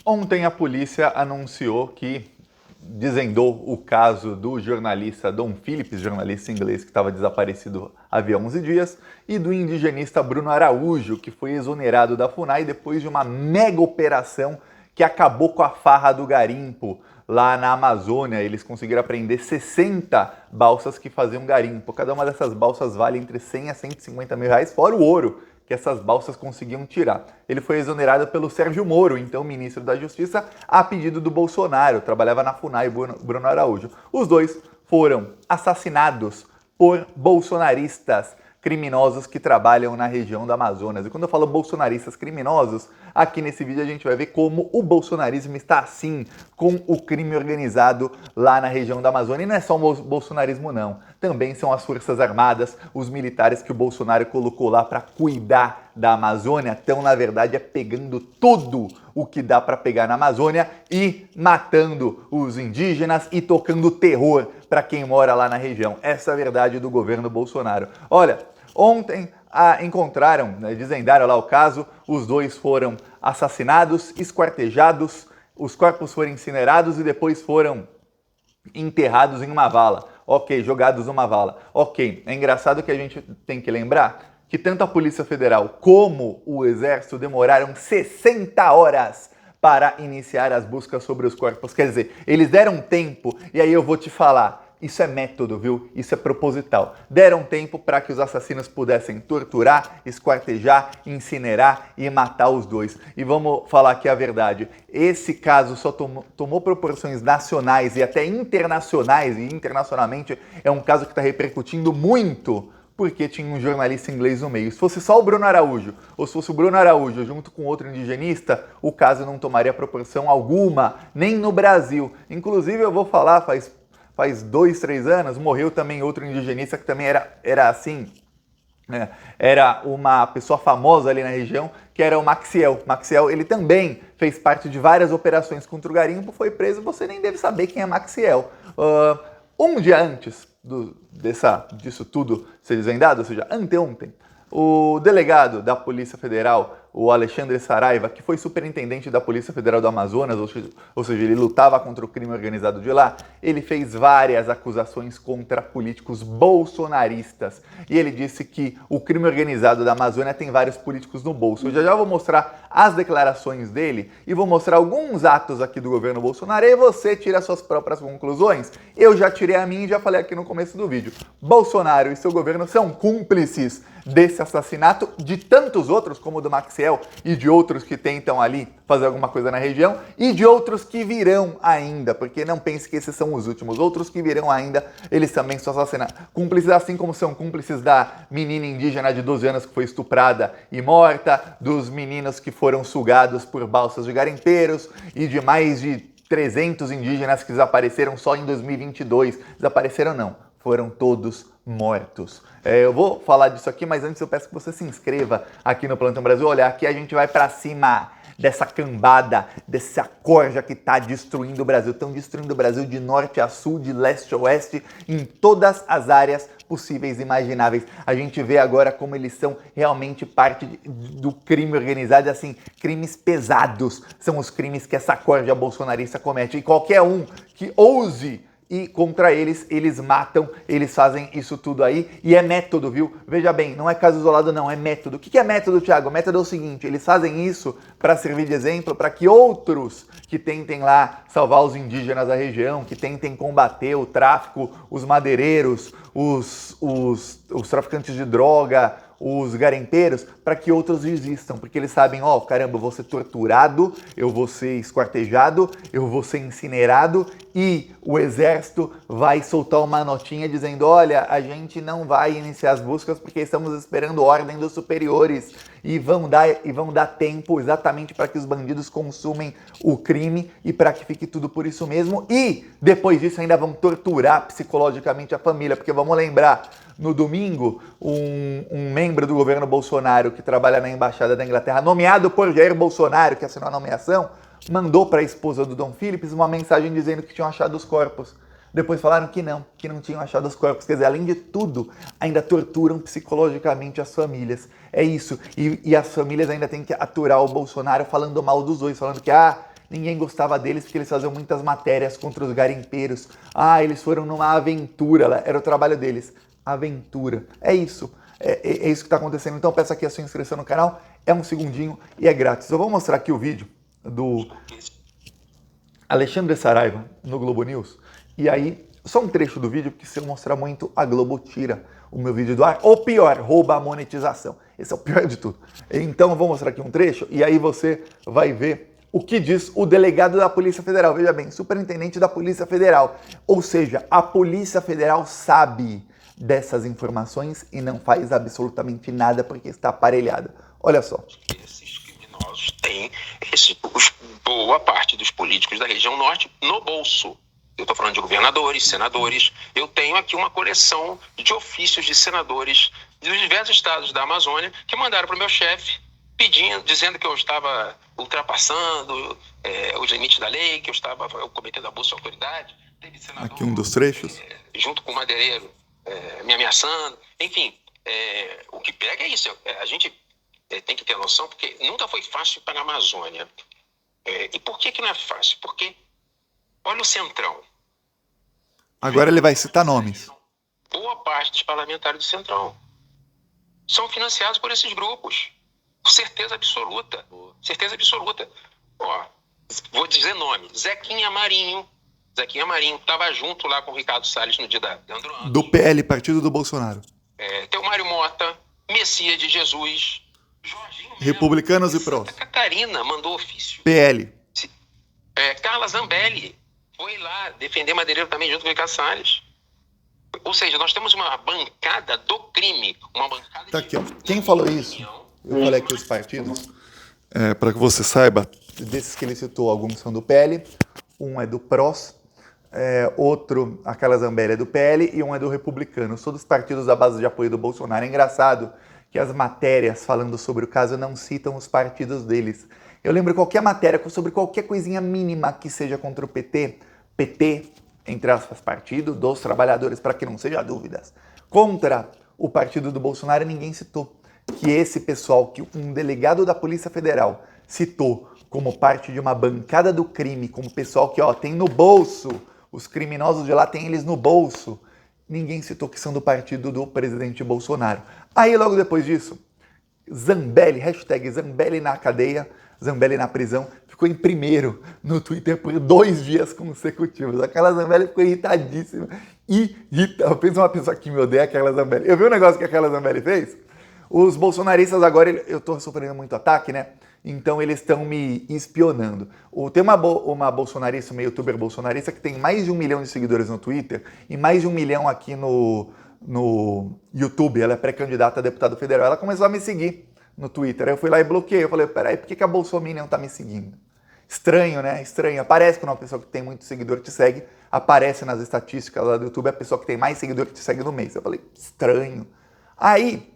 Ontem a polícia anunciou que desvendou o caso do jornalista Dom Phillips, jornalista inglês que estava desaparecido havia 11 dias, e do indigenista Bruno Araújo, que foi exonerado da FUNAI depois de uma mega operação que acabou com a farra do garimpo lá na Amazônia. Eles conseguiram apreender 60 balsas que faziam garimpo. Cada uma dessas balsas vale entre 100 a 150 mil reais, fora o ouro que essas balsas conseguiam tirar. Ele foi exonerado pelo Sérgio Moro, então ministro da Justiça, a pedido do Bolsonaro. Trabalhava na FUNAI, Bruno Araújo. Os dois foram assassinados por bolsonaristas criminosos que trabalham na região do Amazonas. E quando eu falo bolsonaristas criminosos, aqui nesse vídeo a gente vai ver como o bolsonarismo está assim com o crime organizado lá na região da Amazônia. E não é só o bolsonarismo não, também são as Forças Armadas, os militares que o Bolsonaro colocou lá para cuidar da Amazônia, estão na verdade pegando tudo o que dá para pegar na Amazônia e matando os indígenas e tocando terror para quem mora lá na região. Essa é a verdade do governo Bolsonaro. Olha, ontem encontraram, desvendaram lá o caso, os dois foram assassinados, esquartejados, os corpos foram incinerados e depois foram enterrados em uma vala. Ok, jogados numa vala. Ok, é engraçado que a gente tem que lembrar que tanto a Polícia Federal como o Exército demoraram 60 horas para iniciar as buscas sobre os corpos. Quer dizer, eles deram tempo, e aí eu vou te falar, isso é método, viu? Isso é proposital. Deram tempo para que os assassinos pudessem torturar, esquartejar, incinerar e matar os dois. E vamos falar aqui a verdade. Esse caso só tomou proporções nacionais e até internacionais, e internacionalmente é um caso que está repercutindo muito porque tinha um jornalista inglês no meio. Se fosse só o Bruno Araújo, ou se fosse o Bruno Araújo junto com outro indigenista, o caso não tomaria proporção alguma, nem no Brasil. Inclusive, eu vou falar, faz 2, 3 anos, morreu também outro indigenista que também era assim, né? Era uma pessoa famosa ali na região, que era o Maxiel. Maxiel, ele também fez parte de várias operações contra o garimpo, foi preso, você nem deve saber quem é Maxiel. Um dia antes disso tudo ser desvendado, ou seja, anteontem, o delegado da Polícia Federal, o Alexandre Saraiva, que foi superintendente da Polícia Federal do Amazonas, ou seja, ele lutava contra o crime organizado de lá, ele fez várias acusações contra políticos bolsonaristas. E ele disse que o crime organizado da Amazônia tem vários políticos no bolso. Eu já vou mostrar as declarações dele e vou mostrar alguns atos aqui do governo Bolsonaro e você tira suas próprias conclusões. Eu já tirei a minha e já falei aqui no começo do vídeo. Bolsonaro e seu governo são cúmplices desse assassinato, de tantos outros, como o do Maxiel e de outros que tentam ali fazer alguma coisa na região, e de outros que virão ainda, porque não pense que esses são os últimos, outros que virão ainda, eles também são assassinados. Cúmplices assim como são cúmplices da menina indígena de 12 anos que foi estuprada e morta, dos meninos que foram sugados por balsas de garimpeiros e de mais de 300 indígenas que desapareceram só em 2022. Desapareceram não, foram todos mortos. Eu vou falar disso aqui, mas antes eu peço que você se inscreva aqui no Plantão Brasil. Olha, aqui a gente vai pra cima dessa cambada, dessa corja que tá destruindo o Brasil. Estão destruindo o Brasil de norte a sul, de leste a oeste, em todas as áreas possíveis e imagináveis. A gente vê agora como eles são realmente parte do crime organizado, assim, crimes pesados. São os crimes que essa corja bolsonarista comete. E qualquer um que ouse e contra eles, eles matam, eles fazem isso tudo aí, e é método, viu? Veja bem, não é caso isolado não, é método. O que é método, Thiago? O método é o seguinte, eles fazem isso para servir de exemplo para que outros que tentem lá salvar os indígenas da região, que tentem combater o tráfico, os madeireiros, os traficantes de droga, os garimpeiros, para que outros desistam, porque eles sabem, caramba, eu vou ser torturado, eu vou ser esquartejado, eu vou ser incinerado e o exército vai soltar uma notinha dizendo, olha, a gente não vai iniciar as buscas porque estamos esperando ordem dos superiores e vão dar tempo exatamente para que os bandidos consumem o crime e para que fique tudo por isso mesmo e depois disso ainda vão torturar psicologicamente a família, porque vamos lembrar, no domingo, um membro do governo Bolsonaro que trabalha na Embaixada da Inglaterra, nomeado por Jair Bolsonaro, que assinou a nomeação, mandou para a esposa do Dom Phillips uma mensagem dizendo que tinham achado os corpos. Depois falaram que não tinham achado os corpos. Quer dizer, além de tudo, ainda torturam psicologicamente as famílias. É isso. E as famílias ainda têm que aturar o Bolsonaro falando mal dos dois, falando que, ninguém gostava deles porque eles faziam muitas matérias contra os garimpeiros. Eles foram numa aventura, era o trabalho deles. Aventura. É isso. É isso que está acontecendo. Então peça aqui a sua inscrição no canal, é um segundinho e é grátis. Eu vou mostrar aqui o vídeo do Alexandre Saraiva no Globo News. E aí, só um trecho do vídeo, porque se eu mostrar muito, a Globo tira o meu vídeo do ar. Ou pior, rouba a monetização. Esse é o pior de tudo. Então eu vou mostrar aqui um trecho e aí você vai ver o que diz o delegado da Polícia Federal. Veja bem, superintendente da Polícia Federal. Ou seja, a Polícia Federal sabe dessas informações e não faz absolutamente nada porque está aparelhada. Olha só. Esses criminosos têm boa parte dos políticos da região norte no bolso. Eu estou falando de governadores, senadores. Eu tenho aqui uma coleção de ofícios de senadores dos diversos estados da Amazônia que mandaram para o meu chefe dizendo que eu estava ultrapassando os limites da lei, que eu estava cometendo abuso de autoridade. Teve senador, aqui um dos trechos. Junto com o madeireiro, me ameaçando. Enfim, o que pega é isso. A gente tem que ter noção, porque nunca foi fácil para a Amazônia. E por que não é fácil? Porque olha o Centrão. Agora ele vai citar nomes. Boa parte dos parlamentares do Centrão são financiados por esses grupos. Certeza absoluta. Certeza absoluta. Vou dizer nome. Zequinha Marinho. Zequinha Marinho estava junto lá com o Ricardo Salles no dia da Andro. Do PL, Partido do Bolsonaro. Teomário Mota, Messias de Jesus, Jorginho Melo, Republicanos e Prós. Santa Catarina mandou ofício. PL. Carla Zambelli foi lá defender madeireiro também junto com o Ricardo Salles. Ou seja, nós temos uma bancada do crime. Uma bancada tá aqui, ó. Quem falou isso? Eu falei aqui os partidos. Para que você saiba, desses que ele citou, alguns são do PL, um é do PROS, outro, a Carla Zambelli, é do PL e um é do Republicano. Todos os partidos à base de apoio do Bolsonaro. É engraçado que as matérias falando sobre o caso não citam os partidos deles. Eu lembro qualquer matéria sobre qualquer coisinha mínima que seja contra o PT, entre aspas, partido dos trabalhadores, para que não seja dúvidas, contra o partido do Bolsonaro, ninguém citou que esse pessoal, que um delegado da Polícia Federal citou como parte de uma bancada do crime, como pessoal que tem no bolso, os criminosos de lá têm eles no bolso, ninguém citou que são do partido do presidente Bolsonaro. Aí logo depois disso, Zambelli, hashtag Zambelli na cadeia, Zambelli na prisão, ficou em primeiro no Twitter por 2 dias consecutivos. A Carla Zambelli ficou irritadíssima. Pensa uma pessoa que me odeia, a Carla Zambelli. Eu vi um negócio que a Carla Zambelli fez? Os bolsonaristas agora, eu tô sofrendo muito ataque, né? Então eles estão me espionando. Tem uma bolsonarista, uma youtuber bolsonarista que tem mais de 1 milhão de seguidores no Twitter e mais de 1 milhão aqui no YouTube. Ela é pré-candidata a deputado federal. Ela começou a me seguir no Twitter. Aí eu fui lá e bloqueei. Eu falei, peraí, por que a Bolsominion tá me seguindo? Estranho, né? Estranho. Aparece quando uma pessoa que tem muito seguidor te segue, aparece nas estatísticas lá do YouTube a pessoa que tem mais seguidor que te segue no mês. Eu falei, estranho. Aí,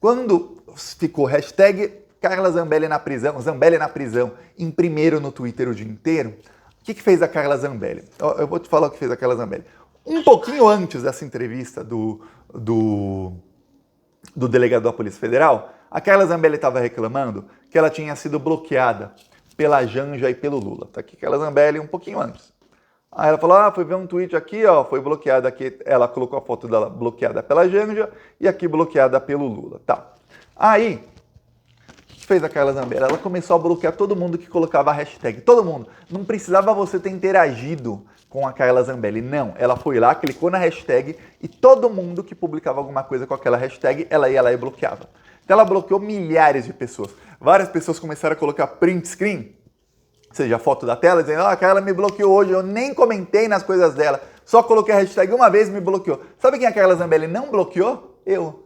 quando ficou hashtag Carla Zambelli na prisão, em primeiro no Twitter o dia inteiro, o que fez a Carla Zambelli? Eu vou te falar o que fez a Carla Zambelli. Um pouquinho antes dessa entrevista do delegado da Polícia Federal, a Carla Zambelli estava reclamando que ela tinha sido bloqueada pela Janja e pelo Lula. Tá aqui Carla Zambelli um pouquinho antes. Aí ela falou, foi ver um tweet aqui, foi bloqueada aqui. Ela colocou a foto dela bloqueada pela Janja e aqui bloqueada pelo Lula. Tá. Aí, o que fez a Carla Zambelli? Ela começou a bloquear todo mundo que colocava a hashtag. Todo mundo. Não precisava você ter interagido com a Carla Zambelli. Não, ela foi lá, clicou na hashtag e todo mundo que publicava alguma coisa com aquela hashtag, ela ia lá e bloqueava. Então ela bloqueou milhares de pessoas. Várias pessoas começaram a colocar print screen, ou seja, a foto da tela, dizendo, a Carla me bloqueou hoje, eu nem comentei nas coisas dela, só coloquei a hashtag uma vez e me bloqueou. Sabe quem a Carla Zambelli não bloqueou? Eu.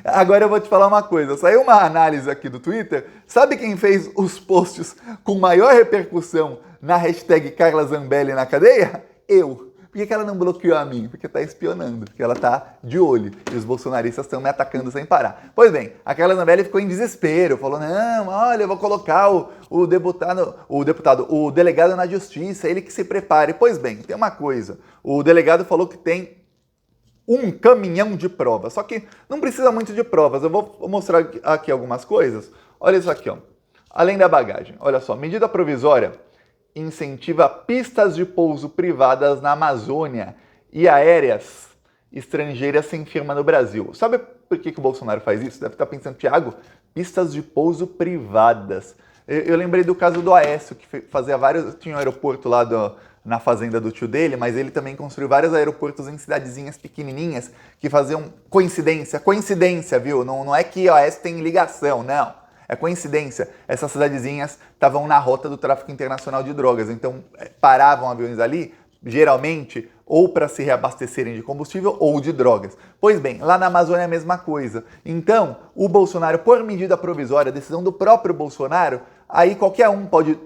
Agora eu vou te falar uma coisa, saiu uma análise aqui do Twitter, sabe quem fez os posts com maior repercussão na hashtag Carla Zambelli na cadeia? Eu. Por que ela não bloqueou a mim? Porque tá espionando, porque ela tá de olho e os bolsonaristas estão me atacando sem parar. Pois bem, a Carla Zambelli ficou em desespero, falou, não, olha, eu vou colocar o delegado na justiça, ele que se prepare. Pois bem, tem uma coisa, o delegado falou que tem um caminhão de provas, só que não precisa muito de provas, eu vou mostrar aqui algumas coisas. Olha isso aqui, ó. Além da bagagem, olha só, medida provisória incentiva pistas de pouso privadas na Amazônia e aéreas estrangeiras sem firma no Brasil. Sabe por que o Bolsonaro faz isso? Deve estar pensando, Thiago, pistas de pouso privadas. Eu lembrei do caso do Aécio, que fazia vários... Tinha um aeroporto lá na fazenda do tio dele, mas ele também construiu vários aeroportos em cidadezinhas pequenininhas que faziam coincidência, viu? Não é que o Aécio tem ligação, não. É coincidência. Essas cidadezinhas estavam na rota do tráfico internacional de drogas, então paravam aviões ali, geralmente, ou para se reabastecerem de combustível ou de drogas. Pois bem, lá na Amazônia é a mesma coisa. Então, o Bolsonaro, por medida provisória, decisão do próprio Bolsonaro, aí qualquer um pode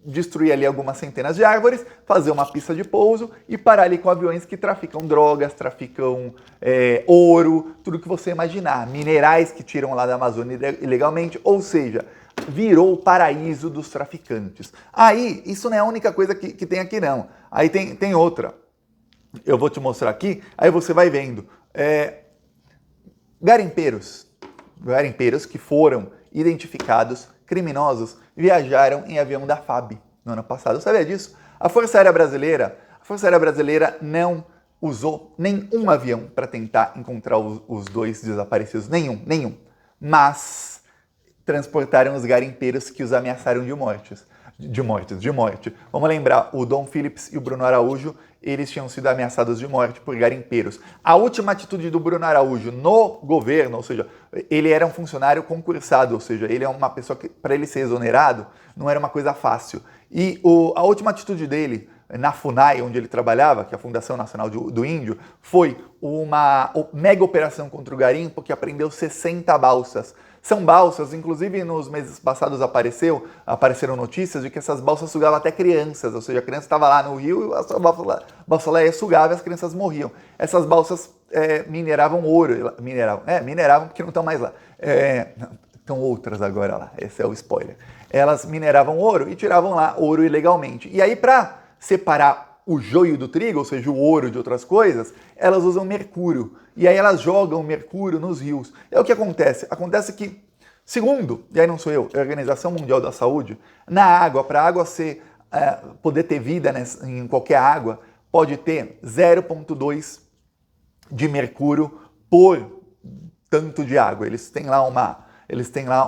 destruir ali algumas centenas de árvores, fazer uma pista de pouso e parar ali com aviões que traficam drogas, traficam ouro, tudo que você imaginar, minerais que tiram lá da Amazônia ilegalmente, ou seja, virou o paraíso dos traficantes. Aí, isso não é a única coisa que tem aqui não, aí tem outra, eu vou te mostrar aqui, aí você vai vendo, garimpeiros que foram identificados, criminosos, viajaram em avião da FAB no ano passado. Sabia disso? A Força Aérea Brasileira não usou nenhum avião para tentar encontrar os dois desaparecidos. Nenhum. Mas transportaram os garimpeiros que os ameaçaram de morte. Vamos lembrar, o Dom Phillips e o Bruno Araújo, eles tinham sido ameaçados de morte por garimpeiros. A última atitude do Bruno Araújo no governo, ou seja, ele era um funcionário concursado, ou seja, ele é uma pessoa que, para ele ser exonerado, não era uma coisa fácil. E a última atitude dele na FUNAI, onde ele trabalhava, que é a Fundação Nacional do Índio, foi uma mega operação contra o garimpo que apreendeu 60 balsas. São balsas, inclusive nos meses passados apareceram notícias de que essas balsas sugavam até crianças, ou seja, a criança estava lá no rio e a balsa lá ia sugar e as crianças morriam. Essas balsas mineravam ouro, mineravam porque não estão mais lá. Estão outras agora lá, esse é o spoiler. Elas mineravam ouro e tiravam lá ouro ilegalmente. E aí, para separar o joio do trigo, ou seja, o ouro de outras coisas, elas usam mercúrio. E aí elas jogam mercúrio nos rios. É o que acontece. Acontece que, segundo, e aí não sou eu, é a Organização Mundial da Saúde, na água, para a água poder ter vida em qualquer água, pode ter 0,2 de mercúrio por tanto de água. Eles têm lá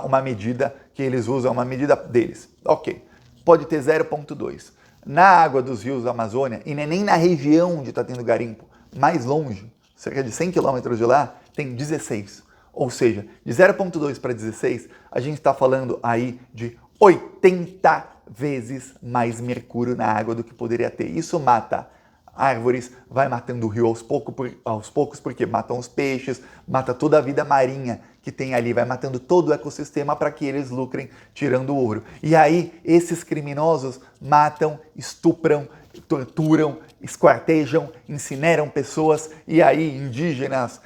uma medida que eles usam, uma medida deles. Ok, pode ter 0,2. Na água dos rios da Amazônia, e nem na região onde está tendo garimpo, mais longe, cerca de 100 quilômetros de lá, tem 16. Ou seja, de 0,2 para 16, a gente está falando aí de 80 vezes mais mercúrio na água do que poderia ter. Isso mata árvores, vai matando o rio aos poucos, porque matam os peixes, mata toda a vida marinha que tem ali, vai matando todo o ecossistema para que eles lucrem tirando o ouro. E aí, esses criminosos matam, estupram, torturam, esquartejam, incineram pessoas, e aí indígenas,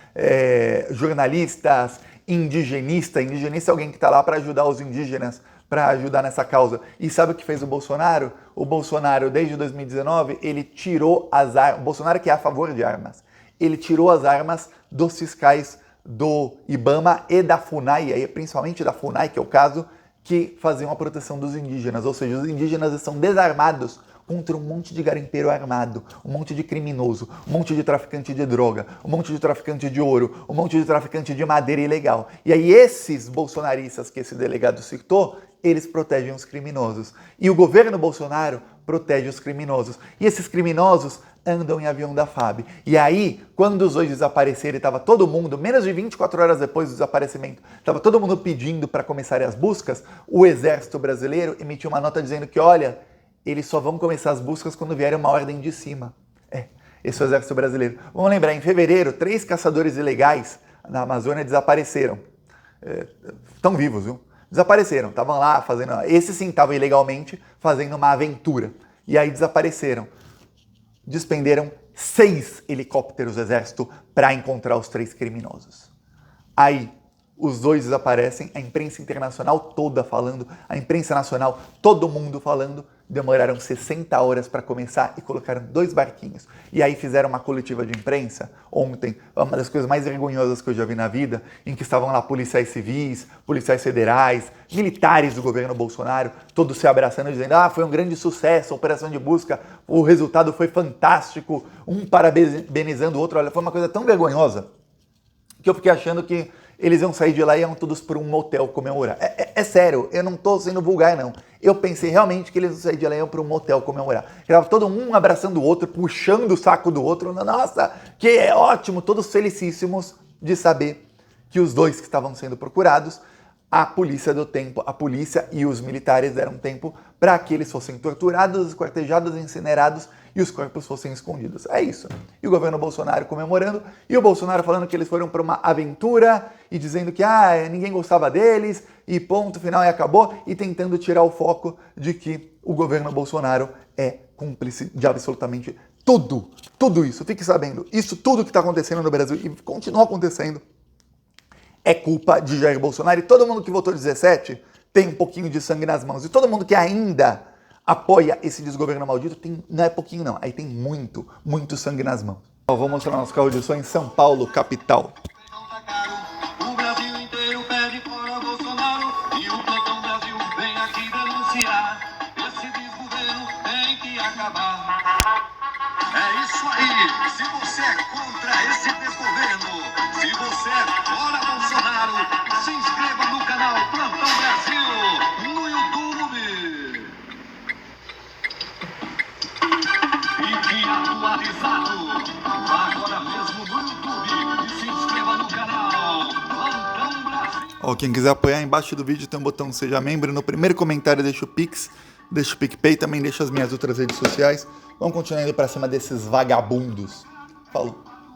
jornalistas, indigenista é alguém que está lá para ajudar os indígenas, para ajudar nessa causa. E sabe o que fez o Bolsonaro? O Bolsonaro, desde 2019, ele tirou as armas, o Bolsonaro que é a favor de armas, ele tirou as armas dos fiscais do IBAMA e da FUNAI, principalmente da FUNAI, que é o caso, que faziam a proteção dos indígenas, ou seja, os indígenas estão desarmados contra um monte de garimpeiro armado, um monte de criminoso, um monte de traficante de droga, um monte de traficante de ouro, um monte de traficante de madeira ilegal. E aí esses bolsonaristas que esse delegado citou, eles protegem os criminosos. E o governo Bolsonaro protege os criminosos. E esses criminosos andam em avião da FAB. E aí, quando os dois desapareceram, estava todo mundo, menos de 24 horas depois do desaparecimento, estava todo mundo pedindo para começarem as buscas, o Exército Brasileiro emitiu uma nota dizendo que, olha, eles só vão começar as buscas quando vier uma ordem de cima. Esse é o Exército Brasileiro. Vamos lembrar, em fevereiro, 3 caçadores ilegais na Amazônia desapareceram. Estão vivos, viu? Desapareceram, estavam lá fazendo... Esses sim estavam ilegalmente fazendo uma aventura. E aí desapareceram. Despenderam 6 helicópteros do Exército para encontrar os 3 criminosos. Aí, os 2 desaparecem, a imprensa internacional toda falando, a imprensa nacional, todo mundo falando demoraram 60 horas para começar e colocaram 2 barquinhos. E aí fizeram uma coletiva de imprensa ontem, uma das coisas mais vergonhosas que eu já vi na vida, em que estavam lá policiais civis, policiais federais, militares do governo Bolsonaro, todos se abraçando, dizendo: foi um grande sucesso, a operação de busca, o resultado foi fantástico, um parabenizando o outro. Olha, foi uma coisa tão vergonhosa que eu fiquei achando que eles iam sair de lá e iam todos para um motel comemorar. É sério, eu não estou sendo vulgar, não. Eu pensei realmente que eles iam sair de lá e iam para um motel comemorar. Estava todo um abraçando o outro, puxando o saco do outro. Nossa, que é ótimo, todos felicíssimos de saber que os 2 que estavam sendo procurados, a polícia deu tempo, a polícia e os militares deram tempo para que eles fossem torturados, esquartejados, incinerados e os corpos fossem escondidos. É isso. E o governo Bolsonaro comemorando, e o Bolsonaro falando que eles foram para uma aventura e dizendo que ninguém gostava deles e ponto final e acabou, e tentando tirar o foco de que o governo Bolsonaro é cúmplice de absolutamente tudo isso. Fique sabendo, isso tudo que está acontecendo no Brasil e continua acontecendo é culpa de Jair Bolsonaro, e todo mundo que votou 17 tem um pouquinho de sangue nas mãos. E todo mundo que ainda apoia esse desgoverno maldito, não é pouquinho não, aí tem muito sangue nas mãos. Vou mostrar nosso carro de som em São Paulo, capital. O Brasil inteiro pede fora Bolsonaro e o Plantão Brasil vem aqui denunciar. Esse desgoverno tem que acabar. É isso aí, se você é contra esse desgoverno, se você é fora Bolsonaro, se inscreva no canal Plantão Brasil no YouTube. Fique atualizado agora mesmo no YouTube e se inscreva no canal Plantão Brasil. Quem quiser apoiar, embaixo do vídeo tem um botão Seja Membro, no primeiro comentário deixa o Pix, deixa o PicPay, também deixa as minhas outras redes sociais. Vamos continuar indo pra cima desses vagabundos. Falou!